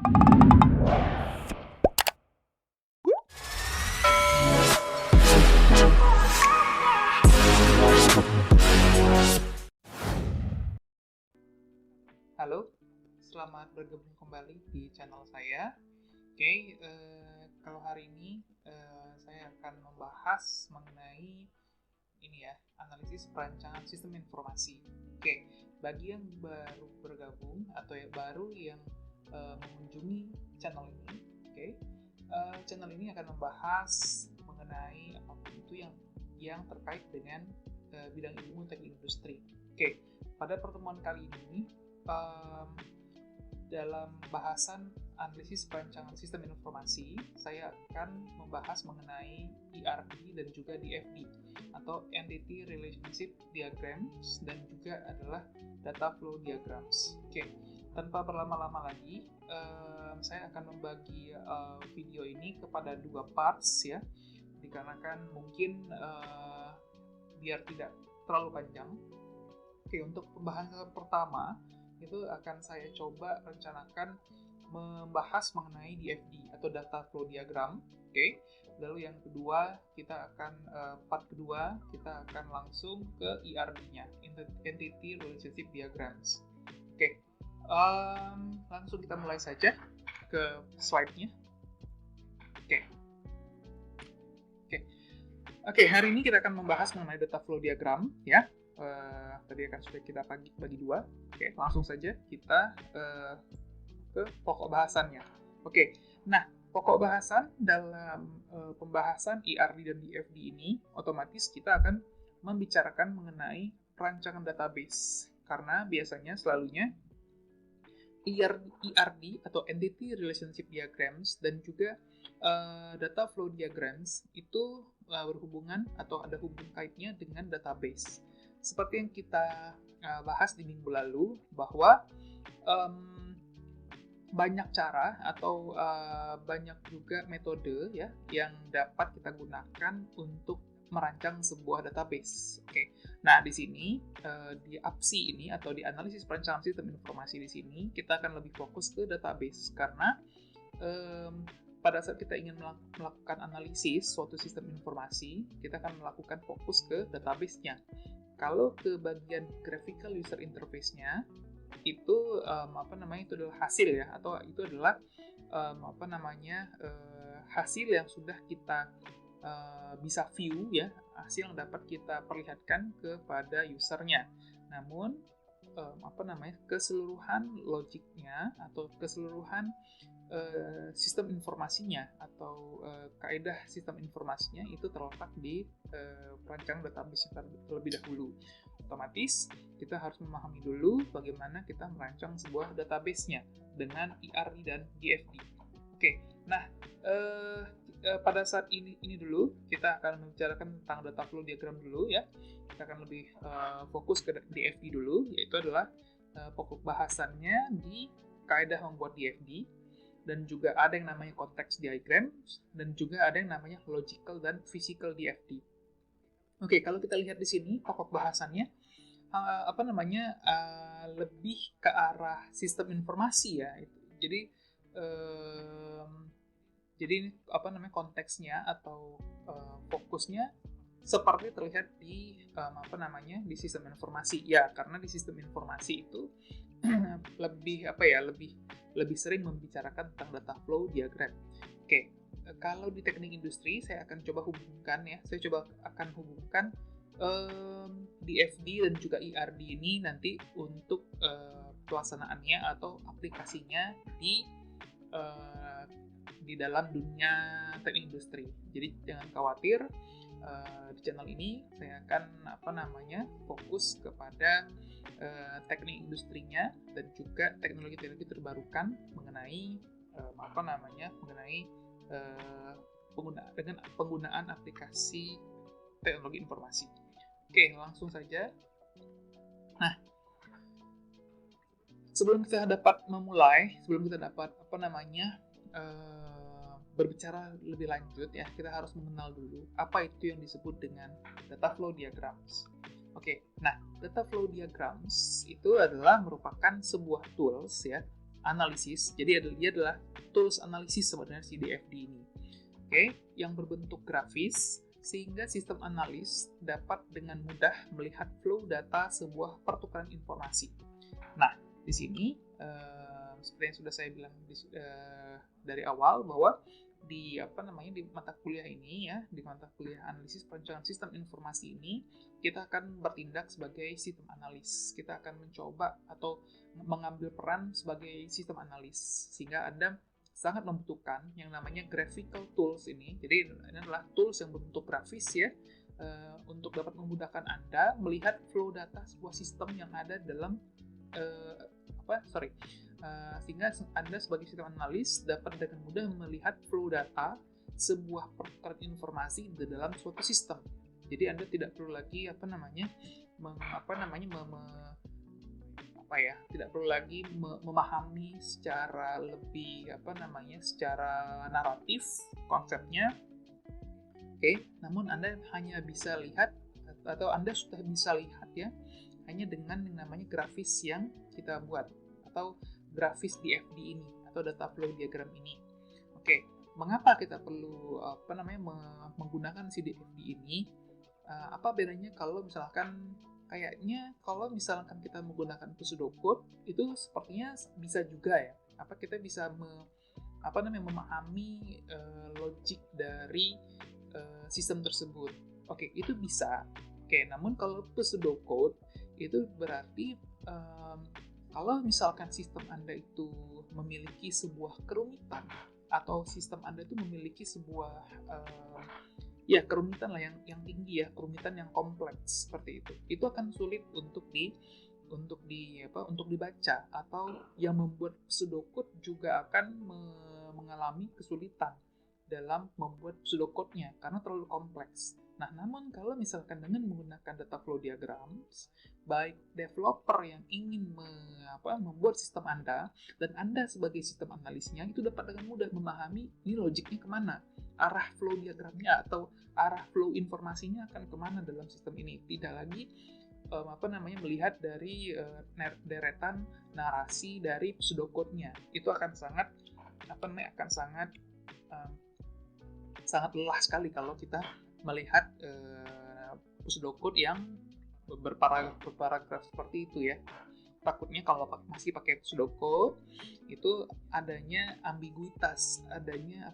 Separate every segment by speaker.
Speaker 1: Halo, selamat bergabung kembali di channel saya. Oke, kalau hari ini saya akan membahas mengenai ini ya, analisis perancangan sistem informasi. Oke, bagi yang baru bergabung atau yang baru yang mengunjungi channel ini, oke, channel ini akan membahas mengenai apapun itu yang terkait dengan bidang ilmu teknik industri. Oke, pada pertemuan kali ini dalam bahasan analisis perancangan sistem informasi, saya akan membahas mengenai ERD dan juga DFD atau Entity Relationship Diagrams dan juga adalah Data Flow Diagrams. Oke, tanpa berlama-lama lagi, saya akan membagi video ini kepada dua parts ya, dikarenakan mungkin biar tidak terlalu panjang. Oke, untuk pembahasan pertama itu akan saya coba rencanakan membahas mengenai DFD atau Data Flow Diagram. Oke. Lalu yang kedua, part kedua kita akan langsung ke ERD-nya, Entity Relationship Diagrams. Oke. Langsung kita mulai saja ke slide-nya. Oke, hari ini kita akan membahas mengenai Data Flow Diagram ya. Tadi akan sudah kita bagi dua. Oke, langsung saja kita ke pokok bahasannya. Oke, nah pokok bahasan dalam pembahasan ERD dan DFD ini otomatis kita akan membicarakan mengenai perancangan database karena biasanya selalunya ERD atau Entity Relationship Diagrams dan juga Data Flow Diagrams itu berhubungan atau ada hubung kaitnya dengan database. Seperti yang kita bahas di minggu lalu, bahwa banyak cara atau banyak juga metode ya yang dapat kita gunakan untuk merancang sebuah database. Oke. Nah, di sini di APSI ini atau di analisis perancangan sistem informasi di sini kita akan lebih fokus ke database karena pada saat kita ingin melakukan analisis suatu sistem informasi, kita akan melakukan fokus ke database-nya. Kalau ke bagian graphical user interface-nya itu itu adalah hasil ya, atau itu adalah hasil yang sudah kita bisa view ya, hasil yang dapat kita perlihatkan kepada usernya. Namun keseluruhan logiknya atau keseluruhan sistem informasinya atau kaidah sistem informasinya itu terletak di perancangan database terlebih dahulu. Otomatis kita harus memahami dulu bagaimana kita merancang sebuah database-nya dengan ERD dan DFD. Oke, nah pada saat ini dulu kita akan membicarakan tentang data flow diagram dulu ya. Kita akan lebih fokus ke DFD dulu, yaitu adalah pokok bahasannya di kaidah membuat DFD. Dan juga ada yang namanya context diagram, dan juga ada yang namanya logical dan physical DFD. Oke, kalau kita lihat di sini pokok bahasannya lebih ke arah sistem informasi ya. Jadi konteksnya atau fokusnya seperti terlihat di di sistem informasi ya, karena di sistem informasi itu lebih sering membicarakan tentang data flow diagram. Oke, kalau di teknik industri saya akan coba hubungkan ya, DFD dan juga ERD ini nanti untuk pelaksanaannya atau aplikasinya di dalam dunia teknik industri. Jadi jangan khawatir, di channel ini saya akan fokus kepada teknik industrinya dan juga teknologi-teknologi terbarukan mengenai penggunaan aplikasi teknologi informasi. Oke, langsung saja. Nah, sebelum kita dapat berbicara lebih lanjut ya, kita harus mengenal dulu apa itu yang disebut dengan data flow diagrams. Oke, nah data flow diagrams itu adalah merupakan sebuah tools ya analisis. Jadi dia adalah tools analisis sebenarnya si DFD ini. Oke, yang berbentuk grafis sehingga sistem analis dapat dengan mudah melihat flow data sebuah pertukaran informasi. Nah, di sini seperti yang sudah saya bilang dari awal bahwa di mata kuliah ini ya, di mata kuliah analisis perencanaan sistem informasi ini, kita akan bertindak sebagai sistem analis. Kita akan mencoba atau mengambil peran sebagai sistem analis, sehingga Anda sangat membutuhkan yang namanya graphical tools ini. Jadi ini adalah tools yang berbentuk grafis ya, untuk dapat memudahkan Anda melihat flow data sebuah sistem yang ada dalam sehingga Anda sebagai sistem analis dapat dengan mudah melihat flow data sebuah pertukaran informasi di dalam suatu sistem. Jadi Anda tidak perlu lagi tidak perlu lagi memahami secara lebih secara naratif konsepnya. Oke, namun Anda hanya bisa lihat atau Anda sudah bisa lihat ya hanya dengan yang namanya grafis yang kita buat atau grafis DFD ini atau data flow diagram ini. Oke, mengapa kita perlu menggunakan si DFD ini? Apa bedanya kalau misalkan kita menggunakan pseudocode itu sepertinya bisa juga ya. Kita bisa memahami logik dari sistem tersebut. Oke, itu bisa. Oke, namun kalau pseudocode itu berarti kalau misalkan sistem Anda itu memiliki sebuah kerumitan atau sistem Anda itu memiliki sebuah kerumitan lah yang tinggi ya, kerumitan yang kompleks seperti itu akan sulit untuk dibaca, atau yang membuat pseudocode juga akan mengalami kesulitan dalam membuat pseudocode-nya karena terlalu kompleks. Nah, namun kalau misalkan dengan menggunakan data flow diagrams, baik developer yang ingin membuat sistem Anda dan Anda sebagai sistem analisnya itu dapat dengan mudah memahami ini logiknya kemana, arah flow diagramnya atau arah flow informasinya akan kemana dalam sistem ini. Tidak lagi melihat dari deretan narasi dari pseudocode-nya. Itu akan sangat lelah sekali kalau kita melihat pseudocode yang berparagraf seperti itu ya. Takutnya kalau masih pakai pseudocode itu adanya ambiguitas, adanya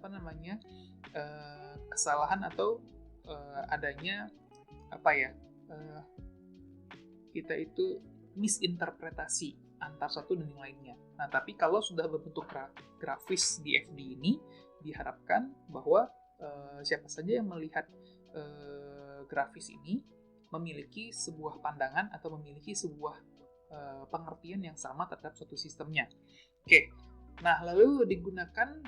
Speaker 1: kesalahan atau adanya kita itu misinterpretasi antar satu dan yang lainnya. Nah, tapi kalau sudah berbentuk grafis DFD ini, diharapkan bahwa siapa saja yang melihat grafis ini memiliki sebuah pandangan atau memiliki sebuah pengertian yang sama terhadap suatu sistemnya. Oke, nah lalu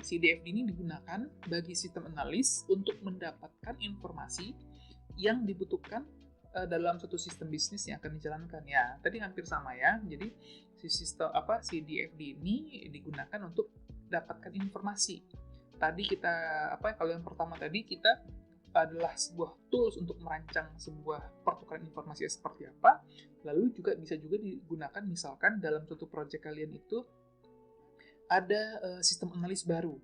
Speaker 1: si DFD ini digunakan bagi sistem analis untuk mendapatkan informasi yang dibutuhkan dalam suatu sistem bisnis yang akan dijalankan. Ya, tadi hampir sama ya. Jadi si DFD ini digunakan untuk dapatkan informasi. Tadi kalau yang pertama tadi kita adalah sebuah tools untuk merancang sebuah pertukaran informasi seperti apa. Lalu bisa juga digunakan misalkan dalam suatu proyek kalian itu ada sistem analis baru.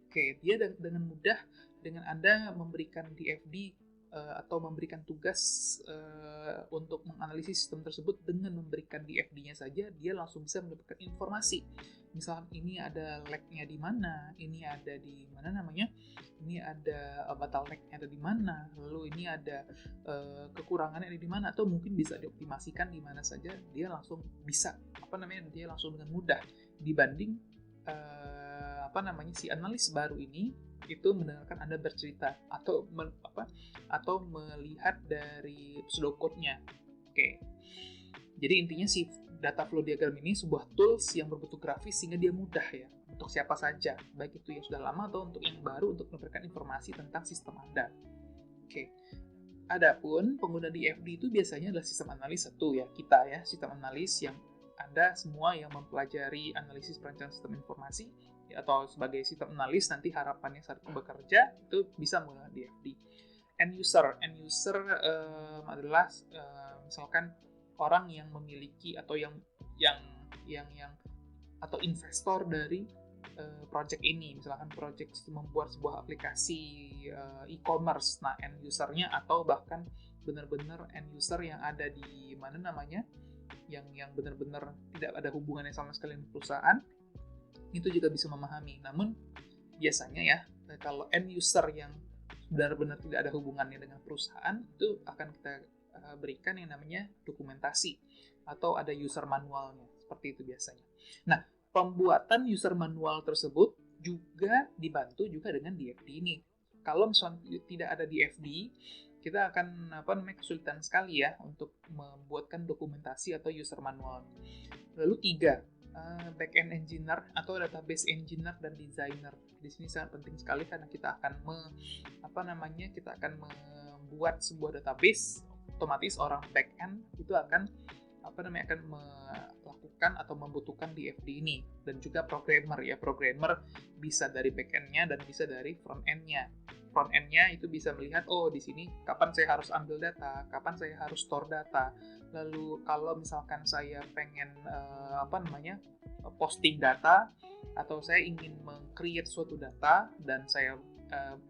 Speaker 1: Oke, dia dengan mudah dengan Anda memberikan DFD atau memberikan tugas untuk menganalisis sistem tersebut, dengan memberikan DFD-nya saja dia langsung bisa mendapatkan informasi. Misalkan ini ada lag-nya di mana, ini ada di mana ini ada bottleneck-nya ada di mana, lalu ini ada kekurangannya ada di mana, atau mungkin bisa dioptimasikan di mana saja, dia langsung bisa dia langsung dengan mudah dibanding si analis baru ini itu mendengarkan Anda bercerita atau melihat dari pseudocode-nya. Oke. Jadi intinya si data flow diagram ini sebuah tools yang berbentuk grafis sehingga dia mudah ya untuk siapa saja, baik itu yang sudah lama atau untuk yang baru, untuk memberikan informasi tentang sistem Anda. Oke. Adapun pengguna DFD itu biasanya adalah sistem analis kita ya, sistem analis yang Anda semua yang mempelajari analisis perencanaan sistem informasi atau sebagai sistem analis nanti harapannya saat bekerja itu bisa menggunakan DFD. End user adalah misalkan orang yang memiliki atau yang atau investor dari project ini, misalkan project membuat sebuah aplikasi e-commerce, nah end usernya atau bahkan benar-benar end user yang ada di mana namanya, yang benar-benar tidak ada hubungannya sama sekali dengan perusahaan, itu juga bisa memahami. Namun biasanya ya, kalau end user yang benar-benar tidak ada hubungannya dengan perusahaan, itu akan kita berikan yang namanya dokumentasi atau ada user manualnya, seperti itu biasanya. Nah, pembuatan user manual tersebut juga dibantu juga dengan DFD ini. Kalau misalnya tidak ada DFD, kita akan kesulitan sekali ya untuk membuatkan dokumentasi atau user manual. Lalu 3, back-end engineer atau database engineer dan designer. Di sini sangat penting sekali karena kita akan kita akan membuat sebuah database, otomatis orang back-end itu akan melakukan atau membutuhkan DFD ini, dan juga programmer ya. Programmer bisa dari back-end-nya dan bisa dari front-end-nya. Front-end-nya itu bisa melihat, oh di sini kapan saya harus ambil data, kapan saya harus store data. Lalu kalau misalkan saya pengen posting data atau saya ingin meng-create suatu data dan saya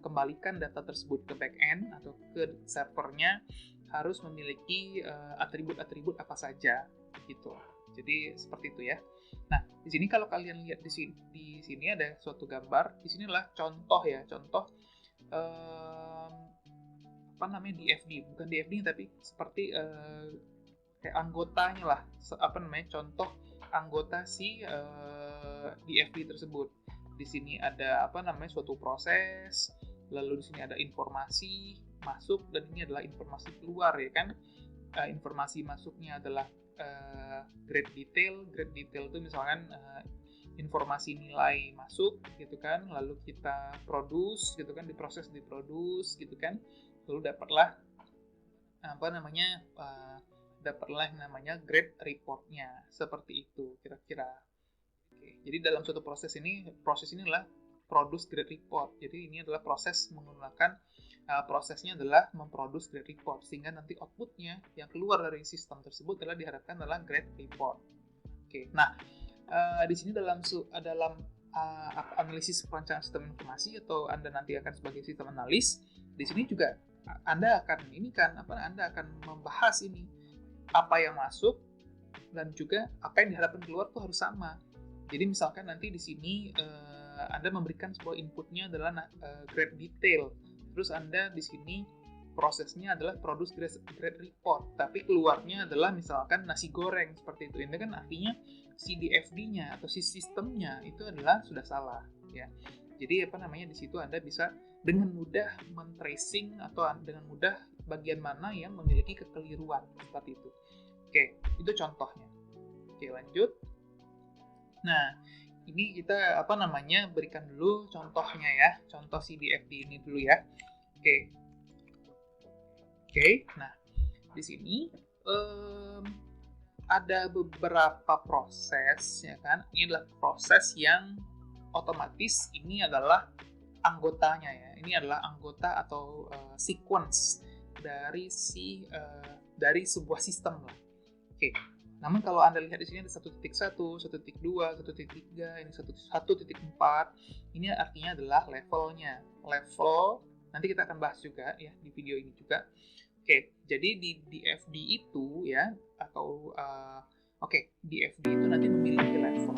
Speaker 1: kembalikan data tersebut ke back-end atau ke servernya, harus memiliki atribut-atribut apa saja gitu. Jadi seperti itu ya. Nah, di sini kalau kalian lihat di sini ada suatu gambar. Di sinilah contoh ya, DFD, bukan DFD tapi seperti kayak anggotanya lah, contoh anggota si DFD tersebut. Di sini ada suatu proses, lalu di sini ada informasi masuk dan ini adalah informasi keluar ya kan. Informasi masuknya adalah grade detail. Grade detail itu misalkan informasi nilai masuk gitu kan, lalu kita produce gitu kan, diproses gitu kan, lalu dapatlah namanya grade reportnya, seperti itu kira-kira. Oke, jadi dalam suatu proses ini adalah produce grade report. Jadi ini adalah proses menggunakan prosesnya adalah memproduce grade report, sehingga nanti outputnya yang keluar dari sistem tersebut diharapkan adalah grade report. Oke, nah di sini dalam analisis perancangan sistem informasi atau Anda nanti akan sebagai sistem analis, di sini juga Anda akan membahas ini, apa yang masuk dan juga apa yang diharapkan keluar tuh harus sama. Jadi misalkan nanti di sini Anda memberikan sebuah inputnya adalah grade detail. Terus Anda di sini prosesnya adalah produce grade report, tapi keluarnya adalah misalkan nasi goreng, seperti itu. Ini kan artinya si DFD-nya atau si sistemnya itu adalah sudah salah ya. Jadi di situ Anda bisa dengan mudah men-tracing atau dengan mudah bagian mana yang memiliki kekeliruan, seperti itu. Oke, itu contohnya. Oke, lanjut. Nah, ini kita berikan dulu contohnya ya, contoh si DFD ini dulu ya. Oke. Nah, di sini ada beberapa proses ya kan. Ini adalah proses yang otomatis, ini adalah anggotanya ya. Ini adalah anggota atau sequence dari sebuah sistem lah. Oke. Namun kalau Anda lihat di sini ada 1.1, 1.2, 1.3, ini 1.4. Ini artinya adalah levelnya. Level, nanti kita akan bahas juga ya di video ini juga. Oke, jadi di DFD itu ya, atau DFD itu nanti memiliki level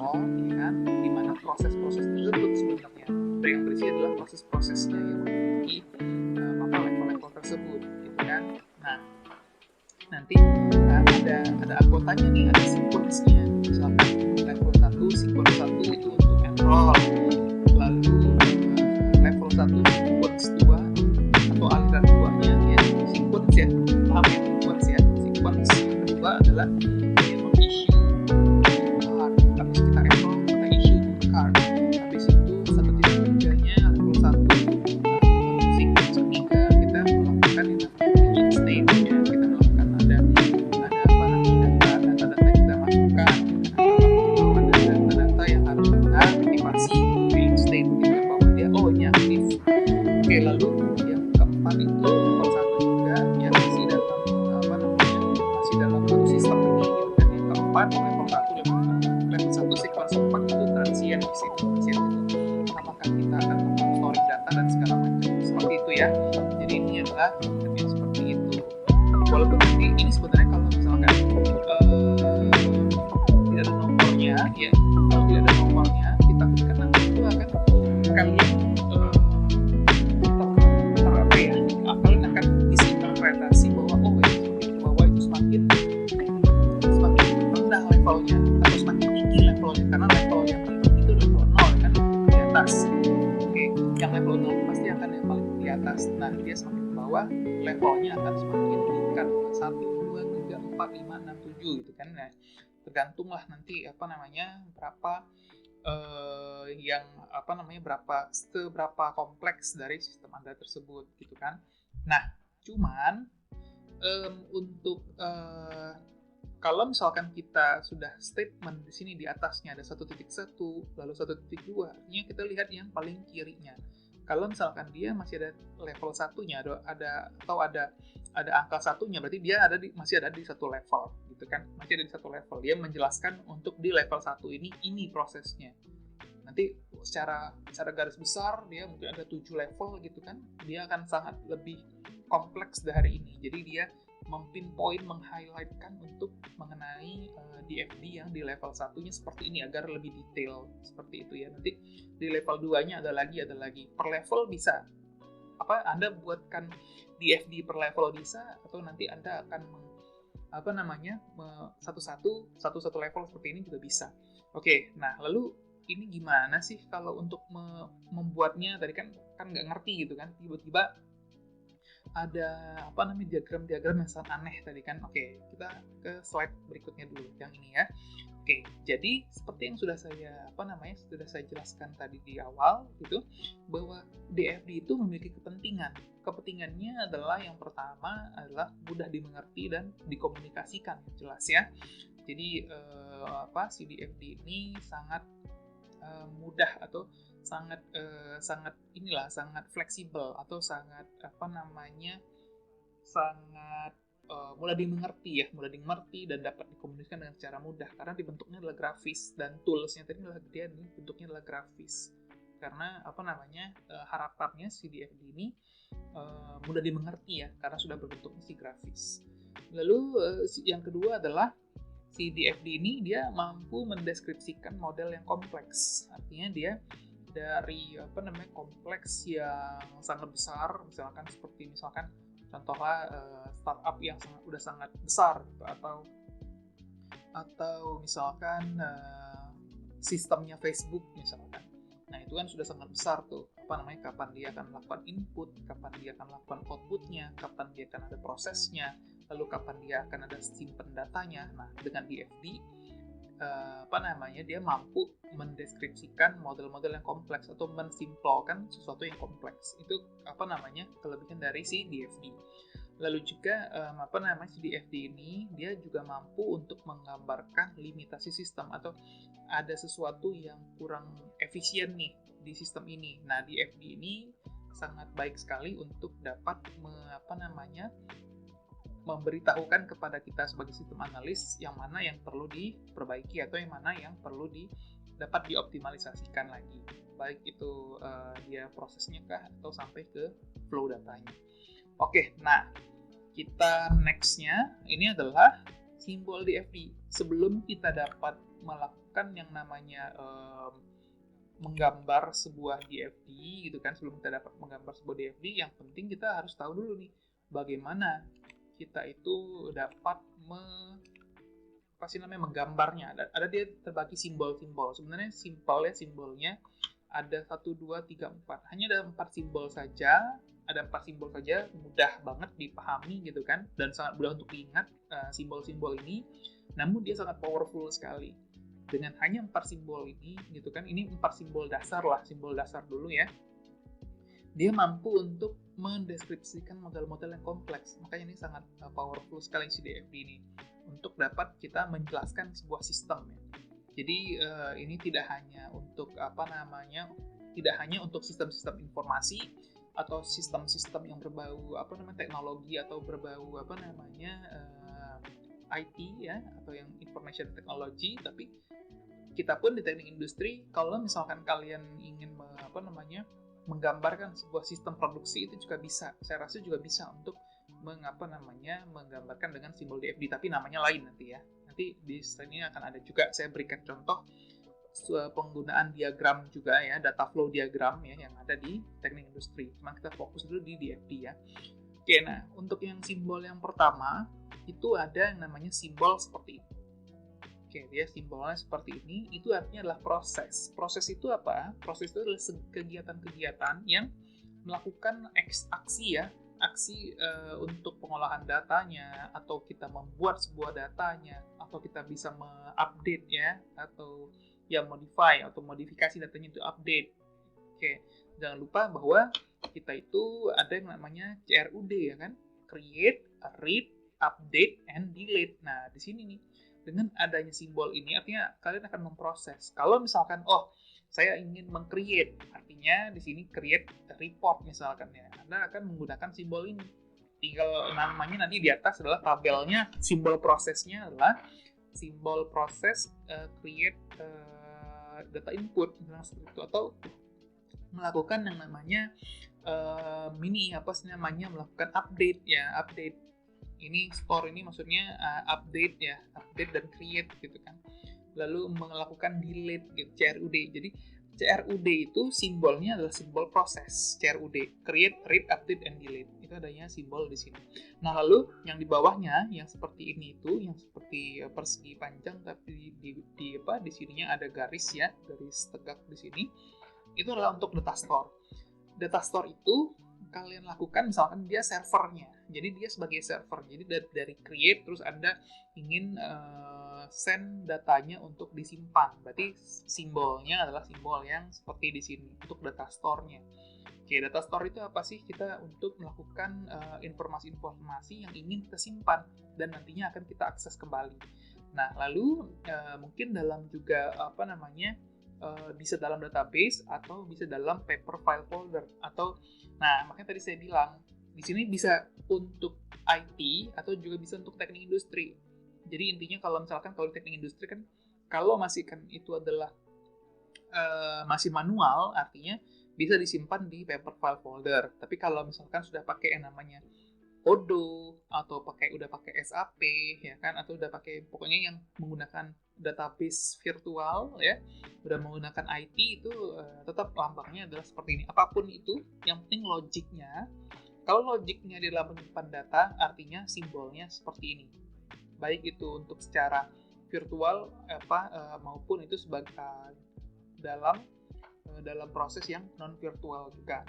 Speaker 1: ya kan, di mana proses-proses tersebut sebenarnya yang berisi adalah proses-prosesnya yang memiliki level-level tersebut gitu kan. Nah, nanti ada anggotanya nih, ada sequence-nya. Misalkan level 1, sequence 1 itu untuk enroll, lalu level 1 sequence 2 atau aliran 2-nya ya, sequence ya, paham ya, sequence ya. Sequence yang kedua adalah issue card, habis kita enroll, kita issue card, habis itu 1.3-nya level 1 sequence ketiga kita melakukan yang namanya state ya, kita melakukan ada data-data yang kita masukkan, ada data-data yang harus kita aktifasi create state, kita bahwa dia ini aktif. Oke, lalu yang keempat itu level 1 juga yang masih dalam satu sistem ini gitu kan. Yang keempat level 1 sequence 4 apakah kita akan storing data dan segala macam seperti itu ya. Jadi ini adalah konsepnya seperti itu. Walaupun nanti ini sebenarnya kalau misalkan tidak ada nomornya, ya kalau tidak ada nomornya, kita kan nanti itu akan kalian kalian akan disinterpretasi bahwa itu semakin rendah levelnya atau semakin tinggi levelnya, karena level yang tinggi itu level 0 kan di atas. Oke, yang level 0 pasti akan yang paling di atas. Nah, dia semakin ke bawah, levelnya akan semakin meningkat 1, 2, 3, 4, 5, 6, 7 gitu kan. Nah, tergantunglah nanti berapa seberapa kompleks dari sistem Anda tersebut gitu kan. Nah, cuman untuk kalau misalkan kita sudah statement di sini di atasnya ada 1.1 lalu 1.2, artinya kita lihat yang paling kirinya. Kalau misalkan dia masih ada level satunya ada angka satunya, berarti dia masih ada di satu level gitu kan, masih ada di satu level. Dia menjelaskan untuk di level 1 ini prosesnya. Nanti secara garis besar dia mungkin ada 7 level gitu kan, dia akan sangat lebih kompleks dari ini. Jadi dia mempinpoint, meng-highlightkan untuk mengenai DFD yang di level 1-nya seperti ini agar lebih detail seperti itu ya. Nanti di level 2-nya ada lagi. Per level bisa. Anda buatkan DFD per level bisa, atau nanti Anda akan satu level seperti ini juga bisa. Oke, nah lalu ini gimana sih kalau untuk membuatnya? Tadi kan nggak ngerti gitu kan, tiba-tiba ada diagram yang sangat aneh tadi kan. Oke, kita ke slide berikutnya dulu, yang ini ya. Oke, jadi seperti yang sudah saya jelaskan tadi di awal gitu, bahwa DFD itu memiliki kepentingan. Kepentingannya adalah yang pertama adalah mudah dimengerti dan dikomunikasikan, jelas ya. Jadi si DFD ini sangat mudah atau sangat fleksibel atau sangat mudah dimengerti dan dapat dikomunikasikan dengan secara mudah karena dibentuknya adalah grafis, dan toolsnya tadi adalah bentuknya adalah grafis. Karena harapannya si DFD ini mudah dimengerti ya, karena sudah berbentuknya si grafis. Lalu yang kedua adalah si DFD ini dia mampu mendeskripsikan model yang kompleks. Artinya dia dari kompleks yang sangat besar, misalkan contohnya startup yang sangat besar gitu, atau misalkan sistemnya Facebook misalkan. Nah, itu kan sudah sangat besar tuh. Kapan dia akan melakukan input, kapan dia akan melakukan outputnya, kapan dia akan ada prosesnya, lalu kapan dia akan ada simpen datanya. Nah, dengan DFD dia mampu mendeskripsikan model-model yang kompleks atau mensimpelkan sesuatu yang kompleks. Itu kelebihan dari si DFD. Lalu juga si DFD ini dia juga mampu untuk menggambarkan limitasi sistem atau ada sesuatu yang kurang efisien nih di sistem ini. Nah, DFD ini sangat baik sekali untuk dapat memberitahukan kepada kita sebagai sistem analis yang mana yang perlu diperbaiki atau yang mana yang perlu dapat dioptimalisasikan lagi, baik itu dia prosesnya kah atau sampai ke flow datanya. Oke, nah kita nextnya ini adalah simbol DFD. Sebelum kita dapat melakukan yang namanya menggambar sebuah DFD gitu kan, sebelum kita dapat menggambar sebuah DFD, yang penting kita harus tahu dulu nih bagaimana kita itu dapat menggambarnya. Ada dia terbagi simbol-simbol. Sebenarnya simpel ya simbolnya. Ada 1, 2, 3, 4. Hanya ada 4 simbol saja. Ada 4 simbol saja, mudah banget dipahami gitu kan. Dan sangat mudah untuk diingat simbol-simbol ini. Namun dia sangat powerful sekali. Dengan hanya 4 simbol ini gitu kan. Ini 4 simbol dasar lah, simbol dasar dulu ya. Dia mampu untuk mendeskripsikan model-model yang kompleks. Makanya ini sangat powerful sekali si DFD ini untuk dapat kita menjelaskan sebuah sistem ya. Jadi ini tidak hanya untuk sistem-sistem informasi atau sistem-sistem yang berbau teknologi atau berbau IT ya, atau yang information technology, tapi kita pun di teknik industri, kalau misalkan kalian ingin menggambarkan sebuah sistem produksi itu juga bisa. Saya rasa juga bisa untuk menggambarkan dengan simbol DFD, tapi namanya lain nanti ya. Nanti di slide ini akan ada juga saya berikan contoh penggunaan diagram juga ya, data flow diagram ya yang ada di teknik industri. Cuma kita fokus dulu di DFD ya. Oke, nah untuk yang simbol yang pertama itu ada yang namanya simbol seperti ini. Oke, dia simbolnya seperti ini, itu artinya adalah proses. Proses itu apa? Proses itu adalah kegiatan-kegiatan yang melakukan aksi ya, aksi untuk pengolahan datanya, atau kita membuat sebuah datanya, atau kita bisa mengupdate ya, atau ya modify atau modifikasi datanya itu update. Oke, jangan lupa bahwa kita itu ada yang namanya CRUD ya kan, create, read, update, and delete. Nah, di sini nih dengan adanya simbol ini artinya kalian akan memproses. Kalau misalkan saya ingin meng-create, artinya di sini create report misalkan ya. Anda akan menggunakan simbol ini. Tinggal namanya nanti di atas adalah tabelnya, simbol prosesnya adalah simbol proses create data input seperti itu, atau melakukan yang namanya melakukan update ya, update. Ini store ini maksudnya update ya, update dan create gitu kan. Lalu melakukan delete gitu, CRUD. Jadi CRUD itu simbolnya adalah simbol proses. CRUD, create, read, update, and delete. Itu adanya simbol di sini. Nah, lalu yang di bawahnya yang seperti ini itu, yang seperti persegi panjang tapi di sininya ada garis ya, garis tegak di sini. Itu adalah untuk data store. Data store itu kalian lakukan misalkan dia servernya. Jadi dia sebagai server. Jadi dari create terus Anda ingin send datanya untuk disimpan. Berarti simbolnya adalah simbol yang seperti di sini untuk data store-nya. Oke, data store itu apa sih? Kita untuk melakukan informasi-informasi yang ingin kita simpan dan nantinya akan kita akses kembali. Nah, lalu mungkin dalam juga bisa dalam database atau bisa dalam paper file folder atau makanya tadi saya bilang di sini bisa untuk IT atau juga bisa untuk teknik industri. Jadi intinya kalau di teknik industri kan kalau masih kan itu adalah masih manual, artinya bisa disimpan di paper file folder. Tapi kalau misalkan sudah pakai yang namanya Odoo atau udah pakai SAP ya kan, atau udah pakai pokoknya yang menggunakan database virtual ya, udah menggunakan IT itu tetap lambangnya adalah seperti ini. Apapun itu, yang penting logiknya. Kalau logiknya di dalam menyimpan data, artinya simbolnya seperti ini. Baik itu untuk secara virtual maupun itu sebagai dalam proses yang non virtual juga.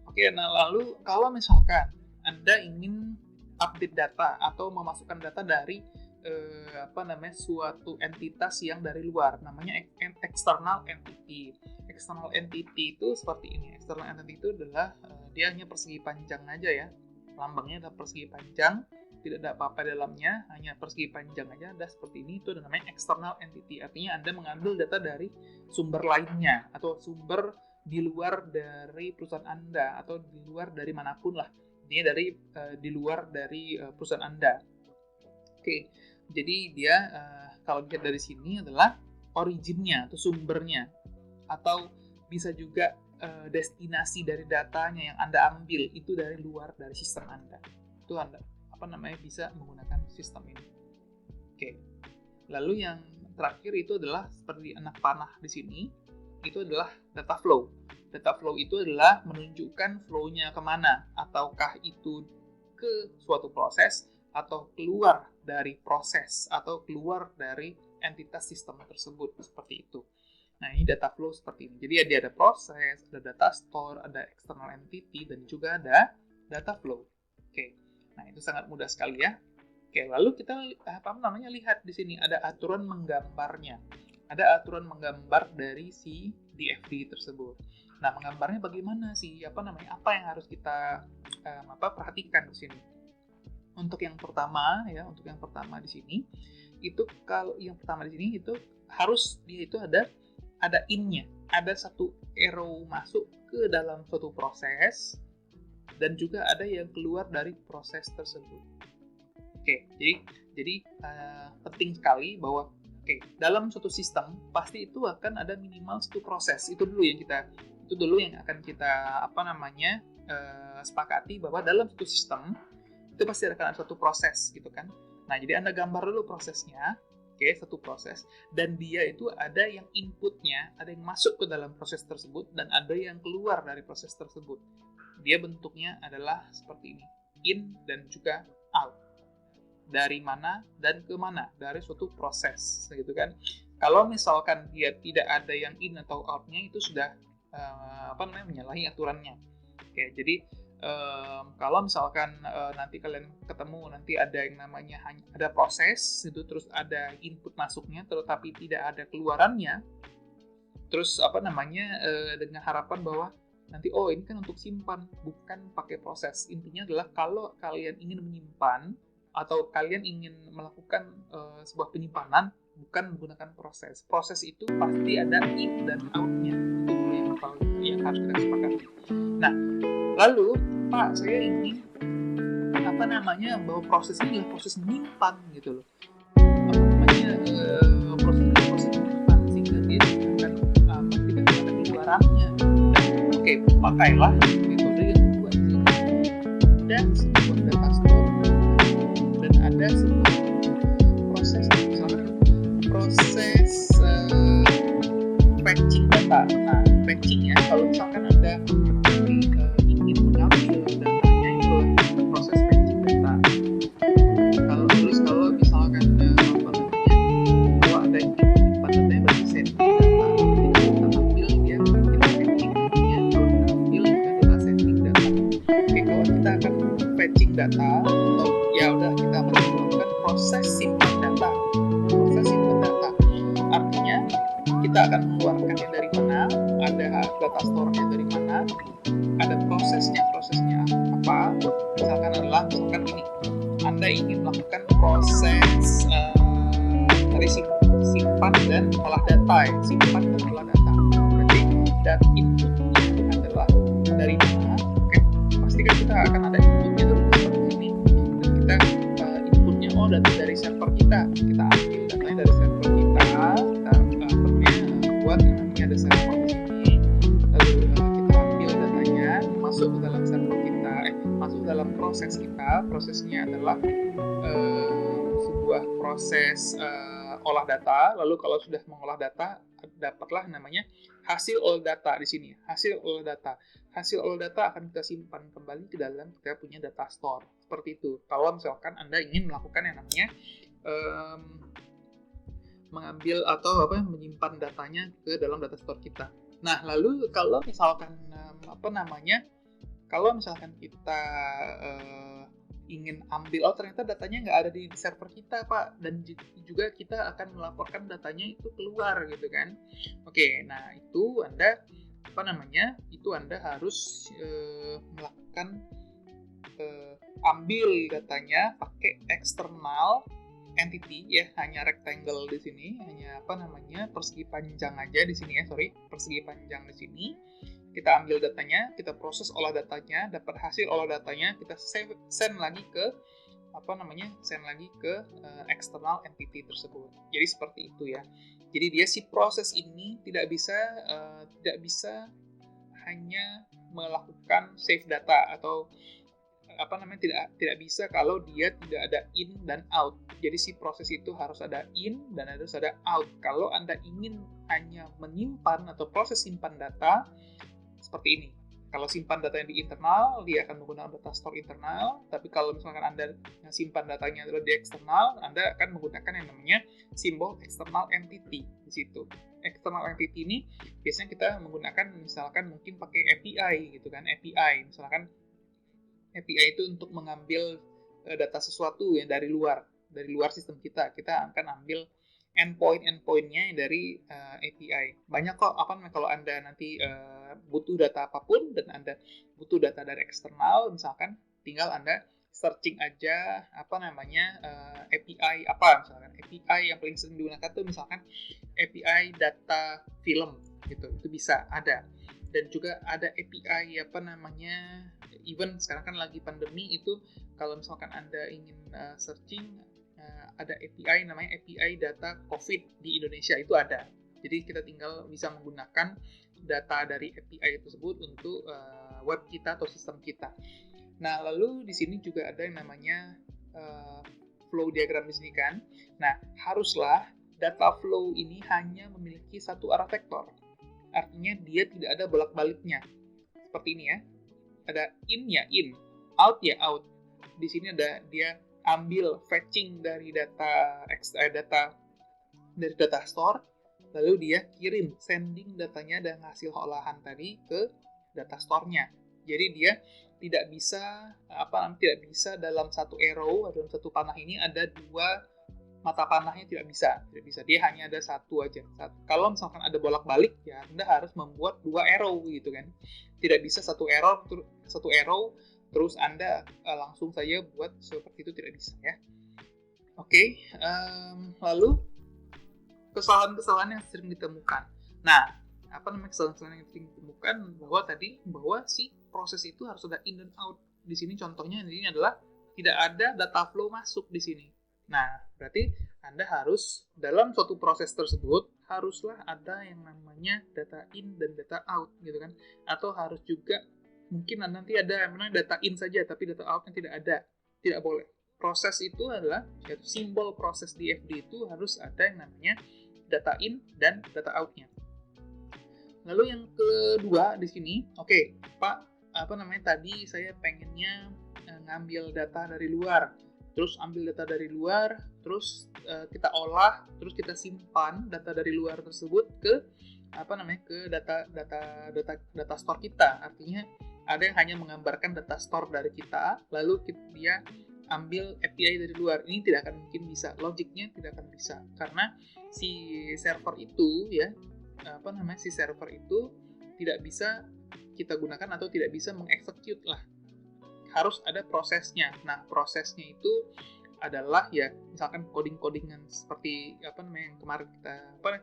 Speaker 1: Oke, nah lalu kalau misalkan Anda ingin update data atau memasukkan data dari suatu entitas yang dari luar, namanya external entity. External entity itu seperti ini. External entity itu adalah dia hanya persegi panjang aja ya. Lambangnya adalah persegi panjang, tidak ada apa-apa dalamnya, hanya persegi panjang aja, ada seperti ini. Itu namanya external entity. Artinya Anda mengambil data dari sumber lainnya atau sumber di luar dari perusahaan Anda atau di luar dari manapun lah. Ini di luar dari perusahaan Anda. Oke, jadi dia kalau dilihat dari sini adalah originnya atau sumbernya, atau bisa juga destinasi dari datanya yang Anda ambil itu dari luar dari sistem Anda. Itu Anda bisa menggunakan sistem ini. Oke. Lalu yang terakhir itu adalah seperti anak panah di sini, itu adalah data flow. Data flow itu adalah menunjukkan flow-nya kemana, ataukah itu ke suatu proses, atau keluar dari proses, atau keluar dari entitas sistem tersebut, seperti itu. Nah, ini data flow seperti ini. Jadi ada proses, ada data store, ada external entity, dan juga ada data flow. Oke, nah itu sangat mudah sekali ya. Oke, lalu kita lihat di sini ada aturan menggambarnya. Ada aturan menggambar dari si DFD tersebut. Nah, menggambarnya bagaimana sih? Apa yang harus kita perhatikan di sini? Untuk yang pertama di sini itu kalau yang pertama di sini itu harus dia itu ada in-nya, ada satu arrow masuk ke dalam suatu proses dan juga ada yang keluar dari proses tersebut. Oke, jadi penting sekali bahwa dalam suatu sistem pasti itu akan ada minimal satu proses. Itu dulu yang kita Itu dulu yang akan kita sepakati bahwa dalam satu sistem itu pasti akan ada suatu proses gitu kan. Nah, jadi Anda gambar dulu prosesnya, oke, satu proses, dan dia itu ada yang inputnya, ada yang masuk ke dalam proses tersebut, dan ada yang keluar dari proses tersebut. Dia bentuknya adalah seperti ini, in dan juga out. Dari mana dan ke mana, dari suatu proses, gitu kan. Kalau misalkan dia tidak ada yang in atau outnya, itu sudah menyalahi aturannya. Oke, jadi kalau misalkan nanti kalian ketemu nanti ada yang namanya ada proses itu, terus ada input masuknya tetapi tidak ada keluarannya, terus dengan harapan bahwa nanti ini kan untuk simpan, bukan pakai proses. Intinya adalah kalau kalian ingin menyimpan atau kalian ingin melakukan sebuah penyimpanan, bukan menggunakan proses. Proses itu pasti ada in dan out-nya. Itu yang harus kita sepakati. Nah, lalu Pak, saya ingin bahwa proses ini adalah proses menyimpan gitu loh. Proses menyimpan sehingga dia akan tidak ada keluarannya. Oke, pakailah metode yang kedua di sini. Ada sebuah data store dan ada sebuah proses, misalnya proses fetching data. Nah, fetching ya, kalau misalkan Anda ingin mengambil datanya, itu proses fetching data. Kalau misalkan kalau ada yang menyimpan datanya berarti setting data. Jadi kita ambil dia, kita fetching datanya, kalau kita ambil kita setting data. Oke, kalau kita akan fetching data, atau ya udah kita melakukan proses simpan data. Proses simpan data artinya kita akan mengeluarkannya dari mana, ada data store-nya dari mana, ada prosesnya apa. Misalkan ini, Anda ingin melakukan proses simpan dan olah data ya. Simpan dan olah data, berarti data inputnya adalah dari mana. Oke, pastikan kita akan ada inputnya dulu seperti ini, dan kita inputnya data dari server kita ambil datanya dari server kita buat namanya ada server di sini, lalu kita ambil datanya masuk ke dalam server kita, masuk dalam proses kita. Prosesnya adalah sebuah proses olah data. Lalu kalau sudah mengolah data, dapatlah namanya hasil olah data di sini. Hasil olah data akan kita simpan kembali ke dalam kita punya data store. Seperti itu. Kalau misalkan Anda ingin melakukan yang namanya mengambil atau menyimpan datanya ke dalam data store kita. Nah, lalu kalau misalkan kita ingin ambil, ternyata datanya nggak ada di server kita, Pak, dan juga kita akan melaporkan datanya itu keluar gitu kan. Oke, nah itu Anda Anda harus melakukan ambil datanya pakai external entity ya, hanya rectangle di sini, hanya persegi panjang aja di sini ya, persegi panjang di sini. Kita ambil datanya, kita proses olah datanya, dapat hasil olah datanya, kita send lagi ke external entity tersebut. Jadi seperti itu ya. Jadi dia si proses ini tidak bisa hanya melakukan save data atau tidak bisa kalau dia tidak ada in dan out. Jadi si proses itu harus ada in dan harus ada out. Kalau Anda ingin hanya menyimpan atau proses simpan data seperti ini. Kalau simpan datanya di internal, dia akan menggunakan data store internal. Tapi kalau misalkan Anda simpan datanya adalah di eksternal, Anda akan menggunakan yang namanya simbol external entity di situ. External entity ini biasanya kita menggunakan misalkan mungkin pakai API gitu kan. API itu untuk mengambil data sesuatu yang dari luar sistem kita akan ambil endpoint-endpointnya dari API. Banyak kok kalau Anda nanti butuh data apapun dan Anda butuh data dari eksternal, misalkan tinggal Anda searching aja API misalkan API yang paling sering digunakan tuh misalkan API data film gitu, itu bisa ada. Dan juga ada API even sekarang kan lagi pandemi itu, kalau misalkan Anda ingin searching, ada API namanya API data COVID di Indonesia, itu ada. Jadi kita tinggal bisa menggunakan data dari API tersebut untuk web kita atau sistem kita. Nah, lalu di sini juga ada yang namanya flow diagram di sini kan. Nah, haruslah data flow ini hanya memiliki satu arah vektor. Artinya dia tidak ada bolak-baliknya. Seperti ini ya. Ada in ya in, out ya out. Di sini ada dia ambil fetching dari data store, lalu dia kirim sending datanya dan hasil olahan tadi ke data store-nya. Jadi dia tidak bisa dalam satu arrow, dalam satu panah ini ada dua mata panahnya, tidak bisa. Dia hanya ada satu aja. Kalau misalkan ada bolak-balik ya Anda harus membuat dua arrow gitu kan. Tidak bisa satu arrow terus Anda langsung saja buat seperti itu, tidak bisa ya. Oke, lalu kesalahan-kesalahan yang sering ditemukan. Nah, kesalahan-kesalahan yang sering ditemukan bahwa si proses itu harus ada in dan out. Di sini contohnya ini adalah tidak ada data flow masuk di sini. Nah, berarti Anda harus dalam suatu proses tersebut haruslah ada yang namanya data in dan data out gitu kan. Atau harus juga mungkin nanti ada yang namanya data in saja tapi data outnya tidak ada. Tidak boleh. Proses itu adalah yaitu simbol proses di FD itu harus ada yang namanya data in dan data outnya. Lalu yang kedua di sini, Pak, tadi saya pengennya ngambil data dari luar. Terus ambil data dari luar, terus kita olah, terus kita simpan data dari luar tersebut ke data store kita. Artinya ada yang hanya menggambarkan data store dari kita, lalu dia ambil API dari luar. Ini tidak akan mungkin bisa, logiknya tidak akan bisa, karena si server itu tidak bisa kita gunakan atau tidak bisa mengexecute lah. Harus ada prosesnya. Nah, prosesnya itu adalah ya misalkan coding-codingan seperti yang kemarin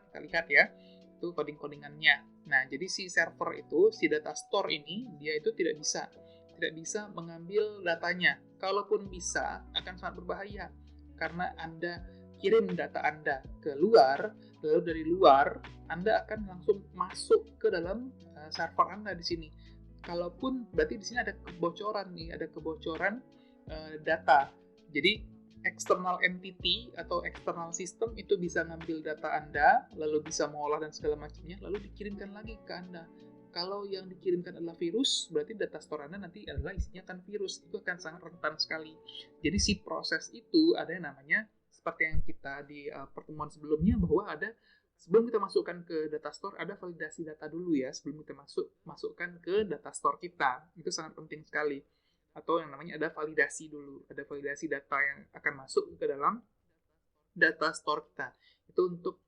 Speaker 1: kita lihat ya, itu coding-codingannya. Nah, jadi si server itu, si data store ini dia itu tidak bisa mengambil datanya. Kalaupun bisa, akan sangat berbahaya karena Anda kirim data Anda ke luar, lalu dari luar Anda akan langsung masuk ke dalam server Anda di sini. Kalaupun berarti di sini ada kebocoran data. Jadi external entity atau external system itu bisa ngambil data Anda, lalu bisa mengolah dan segala macamnya, lalu dikirimkan lagi ke Anda. Kalau yang dikirimkan adalah virus, berarti data store Anda nanti adalah isinya kan virus. Itu akan sangat rentan sekali. Jadi si proses itu ada yang namanya seperti yang kita di pertemuan sebelumnya, bahwa ada sebelum kita masukkan ke data store, ada validasi data dulu ya, sebelum kita masukkan ke data store kita. Itu sangat penting sekali. Atau yang namanya ada validasi dulu. Ada validasi data yang akan masuk ke dalam data store kita. Itu untuk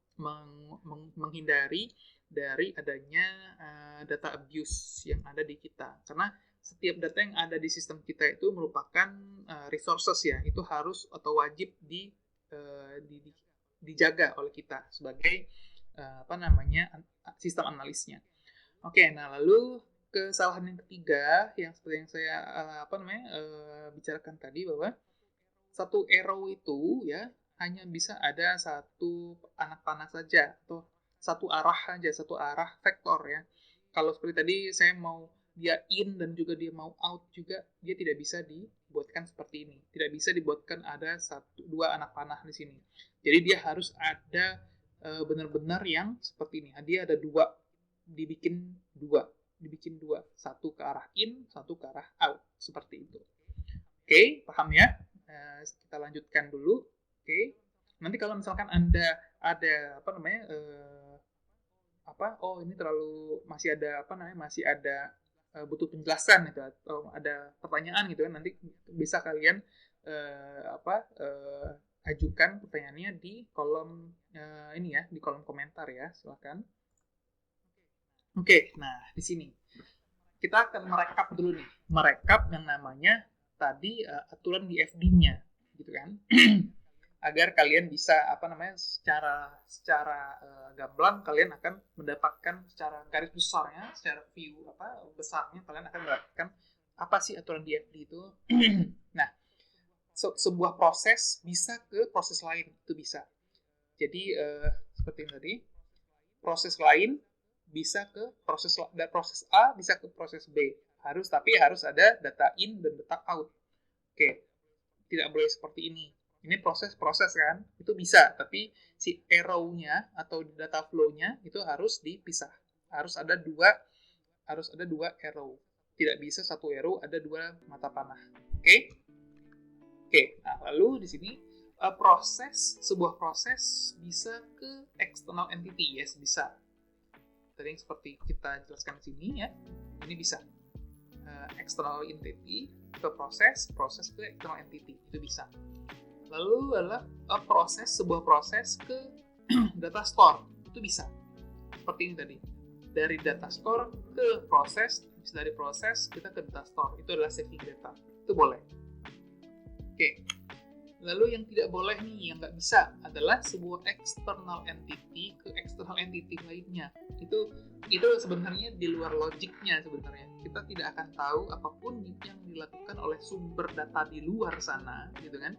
Speaker 1: menghindari dari adanya data abuse yang ada di kita. Karena setiap data yang ada di sistem kita itu merupakan resources ya. Itu harus atau wajib dijaga oleh kita sebagai sistem analisnya. Nah lalu kesalahan yang ketiga yang seperti yang saya bicarakan tadi, bahwa satu arrow itu ya hanya bisa ada satu anak panah saja atau satu arah vektor ya. Kalau seperti tadi saya mau dia in dan juga dia mau out juga, dia tidak bisa dibuatkan seperti ini. Tidak bisa dibuatkan ada dua anak panah di sini. Jadi dia harus ada benar-benar yang seperti ini. Dia ada dibikin dua, satu ke arah in, satu ke arah out, seperti itu. Oke, paham ya? Kita lanjutkan dulu. Oke. Nanti kalau misalkan Anda ada ini terlalu masih ada butuh penjelasan gitu, atau ada pertanyaan gitu kan, nanti bisa kalian ajukan pertanyaannya di kolom di kolom komentar ya, silakan. Oke, nah di sini kita akan merekap dulu nih, yang namanya tadi aturan di FD-nya gitu kan. Agar kalian bisa secara gamblang kalian akan mendapatkan secara garis besarnya, secara view besarnya kalian akan mendapatkan apa sih aturan di FD itu. Nah, sebuah proses bisa ke proses lain, itu bisa. Jadi seperti yang tadi, proses lain bisa ke proses A bisa ke proses B. Tapi harus ada data in dan data out. Oke, tidak boleh seperti ini. Ini proses-proses kan, itu bisa, tapi si arrow-nya atau data flow-nya itu harus dipisah. Harus ada dua arrow. Tidak bisa satu arrow ada dua mata panah. Oke? Oke, nah lalu di sini sebuah proses bisa ke external entity, yes, bisa. Tadi yang seperti kita jelaskan di sini ya, ini bisa external entity ke proses ke external entity, itu bisa. Lalu adalah sebuah proses ke data store, itu bisa. Seperti ini tadi, dari data store ke proses, dari proses kita ke data store, itu adalah saving data, itu boleh. Oke. Lalu yang tidak boleh nih, yang nggak bisa adalah sebuah external entity ke external entity lainnya. Itu sebenarnya di luar logiknya sebenarnya. Kita tidak akan tahu apapun yang dilakukan oleh sumber data di luar sana, gitu kan.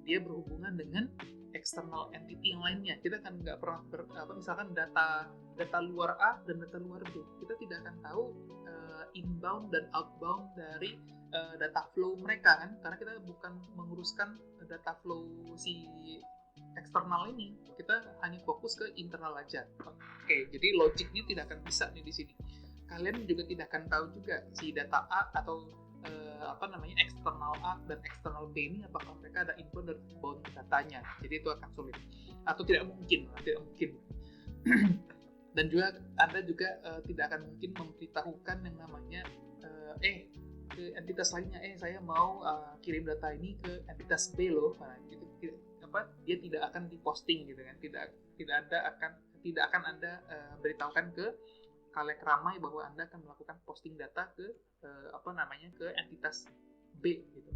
Speaker 1: Dia berhubungan dengan external entity yang lainnya. Kita kan nggak pernah misalkan data luar A dan data luar B. Kita tidak akan tahu inbound dan outbound dari data flow mereka kan, karena kita bukan menguruskan data flow si eksternal ini, kita hanya fokus ke internal aja. Oke, jadi logiknya tidak akan bisa nih di sini. Kalian juga tidak akan tahu juga si data A atau eksternal A dan eksternal B ini apakah mereka ada input dan outbound datanya. Jadi itu akan sulit atau tidak mungkin. Dan juga Anda juga tidak akan mungkin memberitahukan yang namanya ke entitas lainnya, saya mau kirim data ini ke entitas B loh. Nah, itu dia tidak akan diposting gitu kan, tidak akan Anda beritahukan ke khalayak ramai bahwa Anda akan melakukan posting data ke ke entitas B gitu.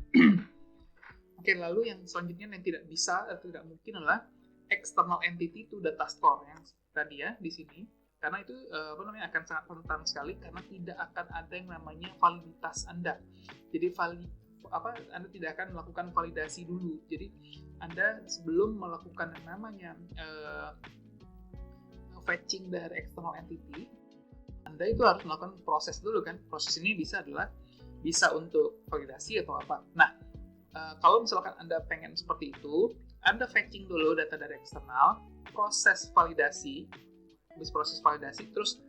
Speaker 1: Oke, lalu yang selanjutnya yang tidak bisa atau tidak mungkin adalah external entity to data store yang tadi ya di sini. Karena itu akan sangat rentan sekali karena tidak akan ada yang namanya validitas Anda. Jadi Anda tidak akan melakukan validasi dulu. Jadi Anda sebelum melakukan yang namanya fetching dari external entity, Anda itu harus melakukan proses dulu kan. Proses ini bisa untuk validasi atau apa. Nah, kalau misalkan Anda pengen seperti itu, Anda fetching dulu data dari eksternal, proses validasi, terus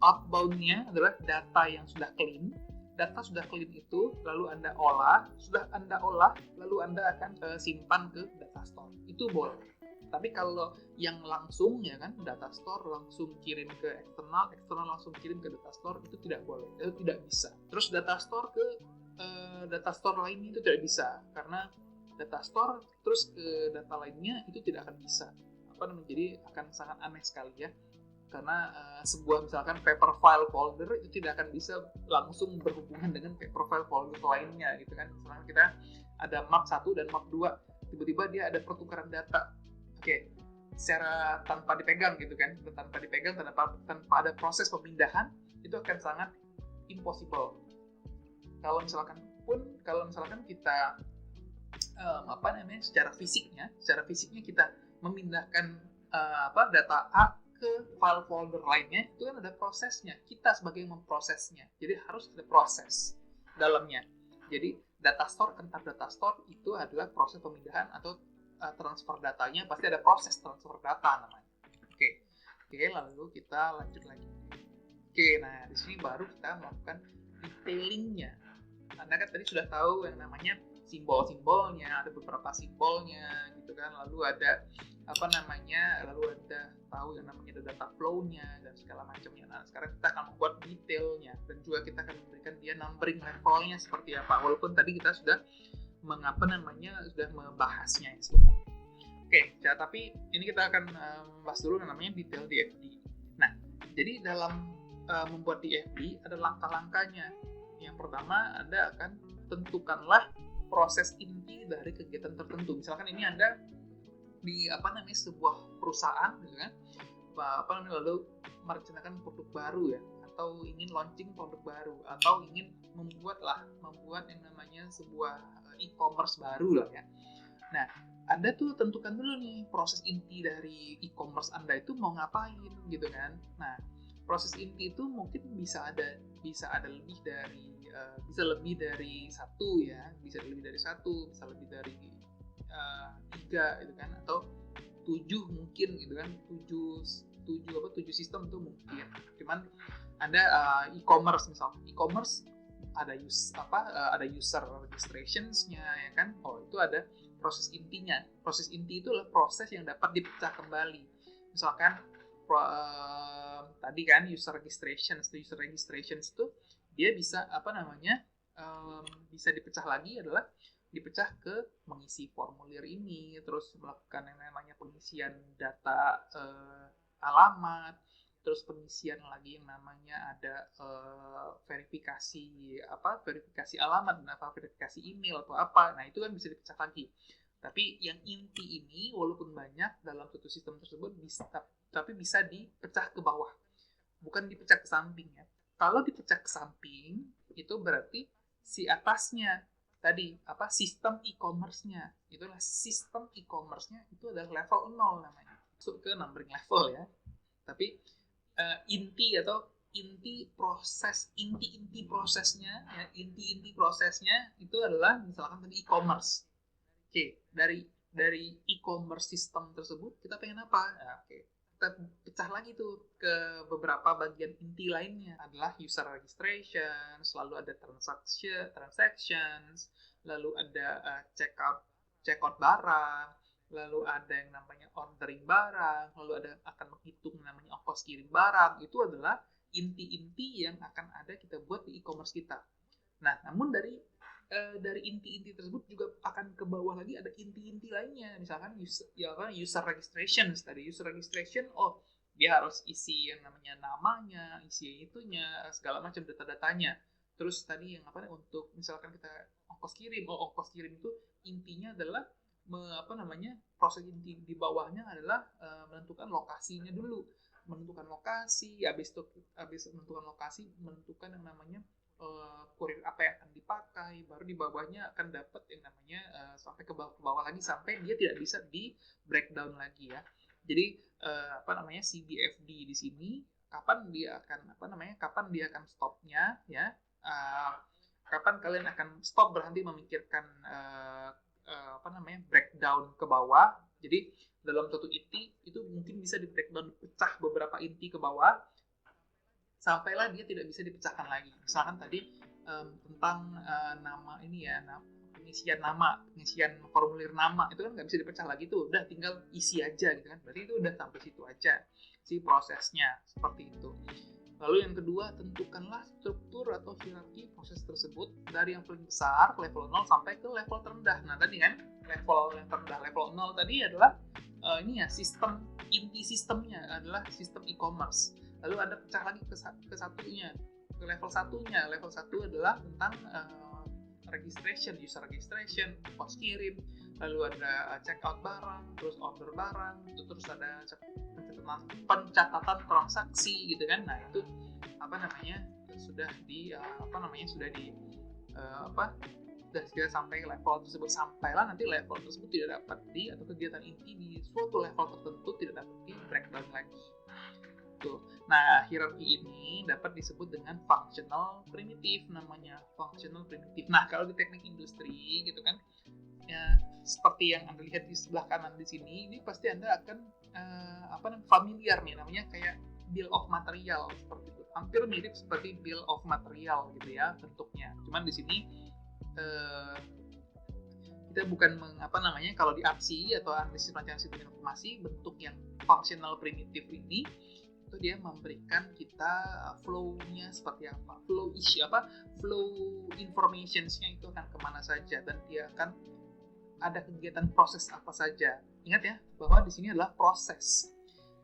Speaker 1: outbound-nya adalah data yang sudah clean. Data sudah clean itu lalu Anda olah, lalu Anda akan simpan ke data store. Itu boleh. Tapi kalau yang langsung ya kan, data store langsung kirim ke eksternal langsung kirim ke data store, itu tidak boleh. Itu tidak bisa. Terus data store ke data store lainnya itu tidak bisa, karena data store terus ke data lainnya itu tidak akan bisa. Jadi akan sangat aneh sekali ya. Karena sebuah misalkan paper file folder itu tidak akan bisa langsung berhubungan dengan paper file folder lainnya gitu kan. Misalkan kita ada map 1 dan map 2, tiba-tiba dia ada pertukaran data. Oke, secara tanpa dipegang gitu kan, tanpa ada proses pemindahan, itu akan sangat impossible. Kalau misalkan kita secara fisiknya kita memindahkan data A ke file folder lainnya, itu kan ada prosesnya. Kita sebagai yang memprosesnya. Jadi harus ada proses dalamnya. Jadi data store itu adalah proses pemindahan atau transfer datanya, pasti ada proses transfer data namanya. Oke, lalu kita lanjut lagi. Oke, nah di sini baru kita melakukan detailingnya. Anda kan tadi sudah tahu yang namanya simbol-simbolnya, ada beberapa simbolnya gitu kan, lalu ada tahu yang namanya data flow-nya dan segala macamnya. Nah, sekarang kita akan membuat detailnya dan juga kita akan memberikan dia numbering levelnya seperti apa. Walaupun tadi kita sudah membahasnya ya sebenarnya. Oke, tapi ini kita akan membahas dulu yang namanya detail DFD. Nah, jadi dalam membuat DFD ada langkah-langkahnya. Yang pertama, Anda akan tentukanlah proses inti dari kegiatan tertentu. Misalkan ini Anda di sebuah perusahaan gitu kan, lalu merencanakan produk baru ya, atau ingin launching produk baru, atau ingin membuat yang namanya sebuah e-commerce baru lah ya. Nah, Anda tuh tentukan dulu nih proses inti dari e-commerce Anda itu mau ngapain gitu kan. Nah, proses inti itu mungkin bisa ada lebih dari satu ya, bisa lebih dari satu, bisa lebih dari tiga gitu kan, atau 7 mungkin gitu kan, tujuh sistem itu mungkin. Cuman Anda e-commerce misal, e-commerce ada user registrationsnya ya kan. Oh, itu ada proses intinya. Proses inti itu adalah proses yang dapat dipecah kembali. Misalkan tadi kan user registrations itu dia bisa bisa dipecah lagi, adalah dipecah ke mengisi formulir ini, terus melakukan yang namanya pengisian data alamat, terus pengisian lagi yang namanya ada verifikasi alamat, verifikasi email atau apa. Nah, itu kan bisa dipecah lagi. Tapi yang inti ini walaupun banyak dalam satu sistem tersebut tapi bisa dipecah ke bawah, bukan dipecah ke samping ya. Kalau dipecah ke samping itu berarti si atasnya tadi sistem e-commerce-nya, itulah sistem e-commerce-nya itu adalah level 0 namanya, masuk ke numbering level ya. Tapi inti prosesnya ya, inti prosesnya itu adalah misalkan tadi e-commerce. Oke, dari e-commerce system tersebut kita pengen apa? Nah, oke, kita pecah lagi tuh ke beberapa bagian inti lainnya, adalah user registration, selalu ada transactions, lalu ada checkout barang, lalu ada yang namanya ordering barang, lalu ada akan menghitung namanya ongkos kirim barang. Itu adalah inti-inti yang akan ada kita buat di e-commerce kita. Nah, namun dari inti-inti tersebut juga akan ke bawah lagi ada inti-inti lainnya. Misalkan user registration tadi. User registration, dia harus isi yang namanya namanya, isi itunya, segala macam data-datanya. Terus tadi yang untuk misalkan kita ongkos kirim itu intinya adalah proses inti di bawahnya adalah menentukan lokasinya dulu. Menentukan lokasi, habis menentukan lokasi, menentukan yang namanya kurir apa yang akan dipakai, baru di bawahnya akan dapat yang namanya sampai ke bawah lagi, sampai dia tidak bisa di breakdown lagi ya. Jadi si DFD di sini kapan dia akan stopnya ya, kapan kalian akan stop, berhenti memikirkan breakdown ke bawah. Jadi dalam satu inti itu mungkin bisa di breakdown, pecah beberapa inti ke bawah sampailah dia tidak bisa dipecahkan lagi. Misalkan tadi tentang nama ini ya, pengisian formulir nama itu kan nggak bisa dipecah lagi tuh, udah tinggal isi aja gitu kan. Berarti itu udah sampai situ aja si prosesnya, seperti itu. Lalu yang kedua, tentukanlah struktur atau hierarki proses tersebut dari yang paling besar, level 0, sampai ke level terendah. Nah, tadi kan level yang terendah, level 0 tadi adalah sistem, inti sistemnya adalah sistem e-commerce. Lalu ada pecah lagi ke satunya, ke level satunya. Level 1 adalah tentang registration, user registration, ongkos kirim, lalu ada checkout barang, terus order barang, terus ada pencatatan transaksi gitu kan. Nah, itu sudah sampai level tersebut. Sampailah nanti level tersebut tidak dapat atau kegiatan inti di suatu level tertentu tidak dapat di breakdown lagi. Tuh. Nah, hierarki ini dapat disebut dengan functional primitive, namanya functional primitive. Nah, kalau di teknik industri gitu kan, ya, seperti yang Anda lihat di sebelah kanan di sini, ini pasti Anda akan familiar nih, namanya kayak bill of material, seperti itu. Hampir mirip seperti bill of material gitu ya bentuknya. Cuman di sini kita bukan kalau di APSI atau analisis perancangan sistem informasi, bentuk yang functional primitive ini itu dia memberikan kita flow-nya seperti apa, flow informations-nya itu akan kemana saja, dan dia akan ada kegiatan proses apa saja. Ingat ya, bahwa di sini adalah proses.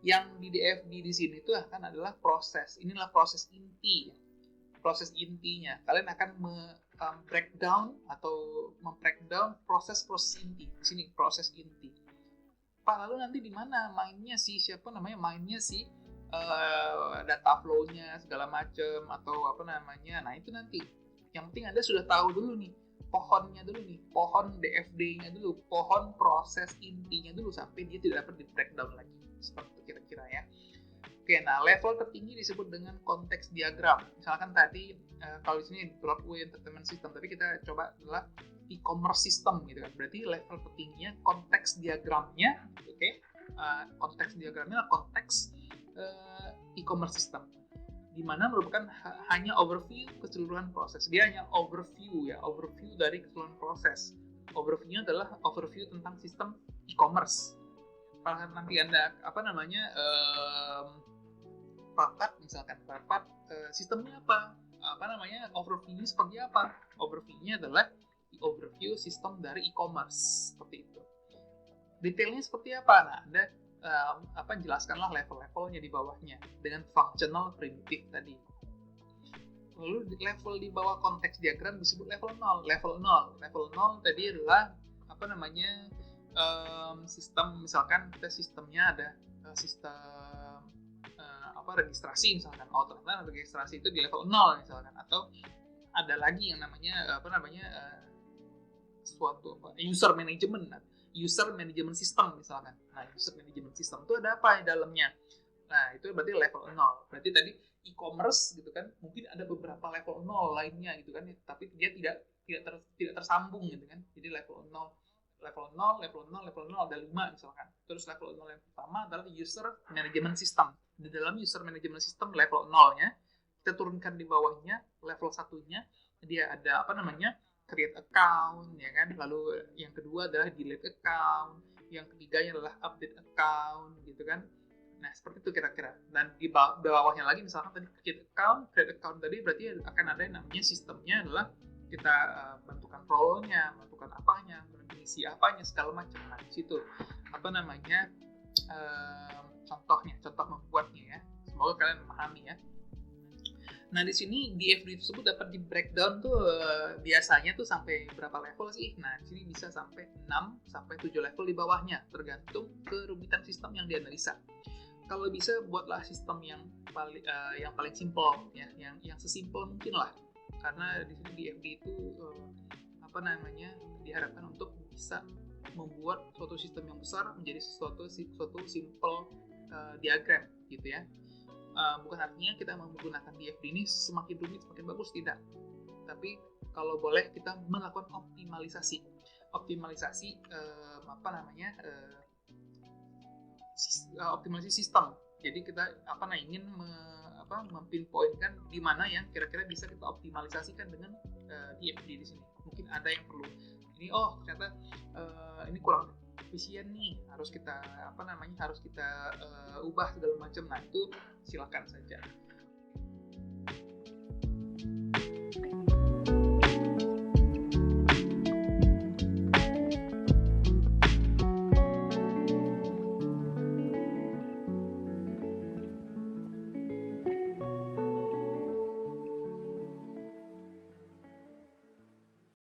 Speaker 1: Yang di DFD di sini itu akan adalah proses. Inilah proses inti. Proses intinya. Kalian akan breakdown atau membreakdown proses inti. Di sini proses inti. Pak, lalu nanti di mana mainnya data flow-nya segala macam atau nah itu nanti. Yang penting Anda sudah tahu dulu nih pohonnya dulu nih, pohon DFD-nya dulu, pohon proses intinya dulu sampai dia tidak dapat di breakdown lagi. Seperti itu kira-kira ya. Oke, nah level tertinggi disebut dengan konteks diagram. Misalkan tadi kalau di sini Broadway Entertainment System, tapi kita coba adalah e-commerce system gitu kan. Berarti level tertingginya konteks diagramnya, oke? Konteks diagramnya konteks e-commerce system, di mana merupakan hanya overview keseluruhan proses. Dia hanya overview ya, overview dari keseluruhan proses. Overview-nya adalah overview tentang sistem e-commerce. Kalau nanti Anda rapat misalkan sistemnya overview-nya seperti apa? Overview-nya adalah overview sistem dari e-commerce seperti itu. Detailnya seperti apa? Nah, Anda jelaskanlah level-levelnya di bawahnya dengan functional primitive tadi. Lalu level di bawah konteks diagram disebut level 0. Level 0 tadi adalah sistem, misalkan kita sistemnya ada sistem registrasi misalkan. Ternyata registrasi itu di level 0 misalkan, atau ada lagi yang namanya user management system misalkan. Nah, user management system itu ada apa di dalamnya? Nah, itu berarti level 0. Berarti tadi e-commerce gitu kan, mungkin ada beberapa level 0 lainnya gitu kan, tapi dia tidak tersambung gitu kan. Jadi level 0 ada 5 misalkan. Terus level 0 yang pertama adalah user management system. Di dalam user management system level 0-nya kita turunkan di bawahnya level 1-nya dia ada create account ya kan. Lalu yang kedua adalah delete account, yang ketiganya adalah update account gitu kan. Nah, seperti itu kira-kira. Dan di bawahnya lagi misalkan tadi create account tadi berarti akan ada yang namanya sistemnya adalah kita bentukan role-nya, bentukan apanya, mengisi apanya, segala macam. Nah, di situ contoh membuatnya ya. Semoga kalian memahami ya. Nah, di sini DFD tersebut dapat di breakdown tuh biasanya tuh sampai berapa level sih? Nah, di sini bisa sampai 6 sampai 7 level di bawahnya, tergantung kerumitan sistem yang dianalisa. Kalau bisa buatlah sistem yang paling simple ya, yang sesimpel mungkin lah. Karena di sini DFD itu diharapkan untuk bisa membuat suatu sistem yang besar menjadi suatu simple diagram gitu ya. Bukan artinya kita menggunakan DFD ini semakin rumit semakin bagus, tidak. Tapi kalau boleh kita melakukan optimalisasi optimalisasi sistem. Jadi kita ingin mempinpointkan di mana yang kira-kira bisa kita optimalisasikan dengan DFD di sini. Mungkin ada yang perlu ini ternyata ini kurang efisien nih, harus kita ubah segala macam. Nah, itu silakan saja.